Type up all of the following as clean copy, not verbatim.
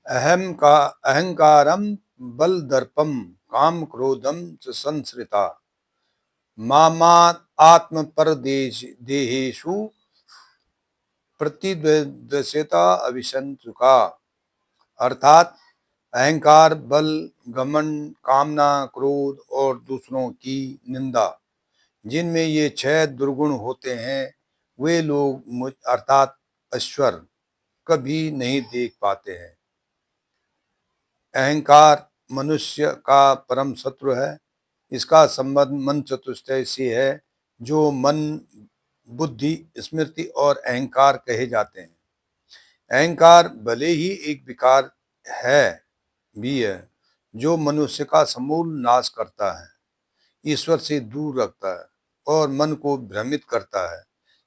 अहंकारम बलदर्पम काम क्रोधम च संश्रिता मामा आत्म परदेश देहेशु प्रतिद्वैता अभिसंतुका। अर्थात अहंकार, बल, घमंड, कामना, क्रोध और दूसरों की निंदा, जिनमें ये 6 दुर्गुण होते हैं, वे लोग मुझ अर्थात ईश्वर कभी नहीं देख पाते हैं। अहंकार मनुष्य का परम शत्रु है। इसका संबंध मन चतुष्टय से है, जो मन, बुद्धि, स्मृति और अहंकार कहे जाते हैं। अहंकार भले ही एक विकार भी है, जो मनुष्य का समूल नाश करता है, ईश्वर से दूर रखता है और मन को भ्रमित करता है।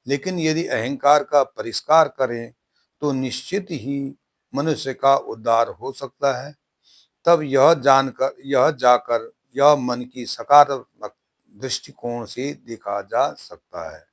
लेकिन यदि अहंकार का परिष्कार करें तो निश्चित ही मनुष्य का उद्धार हो सकता है। तब यह जाकर यह मन की सकारात्मक दृष्टिकोण से देखा जा सकता है।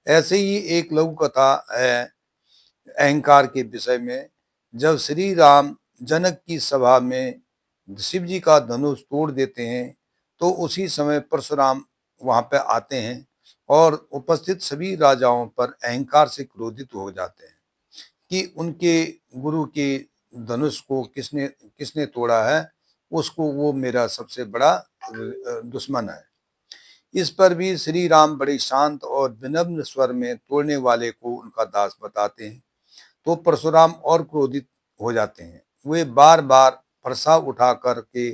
ऐसे ही एक लघु कथा है अहंकार के विषय में। जब श्री राम जनक की सभा में शिव जी का धनुष तोड़ देते हैं, तो उसी समय परशुराम वहां पे आते हैं और उपस्थित सभी राजाओं पर अहंकार से क्रोधित हो जाते हैं कि उनके गुरु के धनुष को किसने किसने तोड़ा है, उसको वो मेरा सबसे बड़ा दुश्मन है। इस पर भी श्री राम बड़े शांत और विनम्र स्वर में तोड़ने वाले को उनका दास बताते हैं। तो परशुराम और क्रोधित हो जाते हैं। वे बार बार फरसा उठा कर के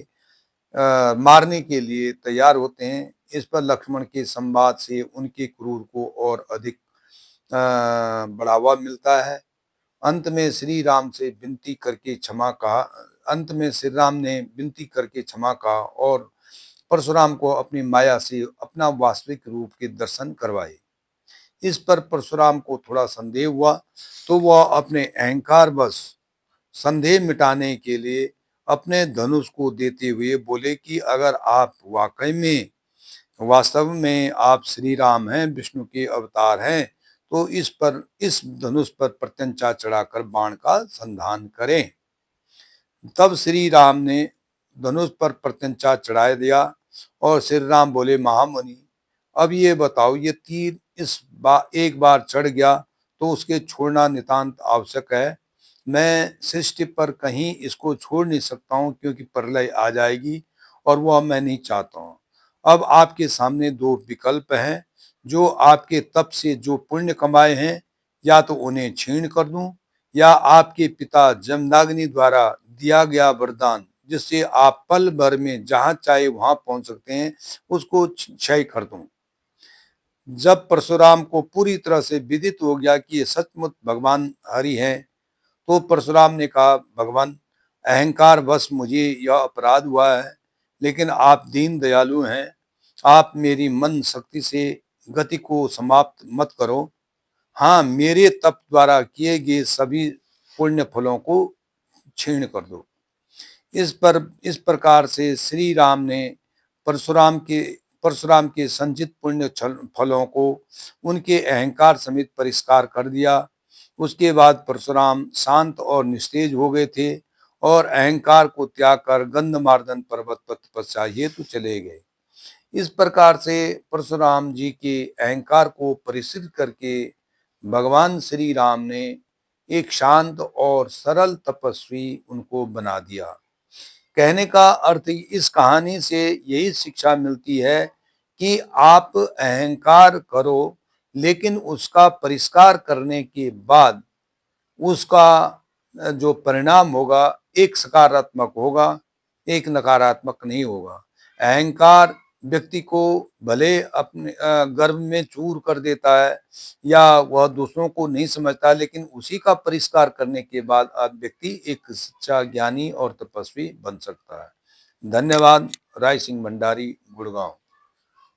मारने के लिए तैयार होते हैं। इस पर लक्ष्मण के संवाद से उनके क्रूर को और अधिक बढ़ावा मिलता है। अंत में श्री राम ने विनती करके क्षमा कहा और परशुराम को अपनी माया से अपना वास्तविक रूप के दर्शन करवाए। इस पर परशुराम को थोड़ा संदेह हुआ, तो वह अपने अहंकार बस संदेह मिटाने के लिए अपने धनुष को देते हुए बोले कि अगर आप वास्तव में आप श्री राम हैं, विष्णु के अवतार हैं, तो इस धनुष पर प्रत्यंचा चढ़ाकर बाण का संधान करें। तब श्री राम ने धनुष पर प्रत्यंचा चढ़ा दिया और श्री राम बोले, महामुनि, अब ये बताओ, ये तीर एक बार चढ़ गया तो उसके छोड़ना नितांत आवश्यक है। मैं सृष्टि पर कहीं इसको छोड़ नहीं सकता हूँ, क्योंकि प्रलय आ जाएगी और वह मैं नहीं चाहता हूँ। अब आपके सामने 2 विकल्प हैं। जो आपके तप से जो पुण्य कमाए हैं, या तो उन्हें छीण कर दूं, या आपके पिता जमदग्नि द्वारा दिया गया वरदान, जिससे आप पल भर में जहां चाहे वहां पहुंच सकते हैं, उसको क्षय कर दूं। जब परशुराम को पूरी तरह से विदित हो गया कि ये सचमुच भगवान हरि हैं, तो परशुराम ने कहा, भगवान, अहंकार बस मुझे यह अपराध हुआ है, लेकिन आप दीन दयालु हैं, आप मेरी मन शक्ति से गति को समाप्त मत करो। हाँ, मेरे तप द्वारा किए गए सभी पुण्य फलों को क्षीण कर दो। इस प्रकार से श्री राम ने परशुराम के संचित पुण्य फलों को उनके अहंकार समेत परिष्कार कर दिया। उसके बाद परशुराम शांत और निस्तेज हो गए थे और अहंकार को त्याग कर गंधमार्दन पर्वत पर तपस्या हेतु चले गए। इस प्रकार से परशुराम जी के अहंकार को परिसिद्ध करके भगवान श्री राम ने एक शांत और सरल तपस्वी उनको बना दिया। कहने का अर्थ इस कहानी से यही शिक्षा मिलती है कि आप अहंकार करो, लेकिन उसका परिष्कार करने के बाद उसका जो परिणाम होगा, एक सकारात्मक होगा, एक नकारात्मक नहीं होगा। अहंकार व्यक्ति को भले अपने गर्भ में चूर कर देता है, या वह दूसरों को नहीं समझता, लेकिन उसी का परिष्कार करने के बाद व्यक्ति एक सच्चा ज्ञानी और तपस्वी बन सकता है। धन्यवाद। राय सिंह भंडारी, गुड़गांव।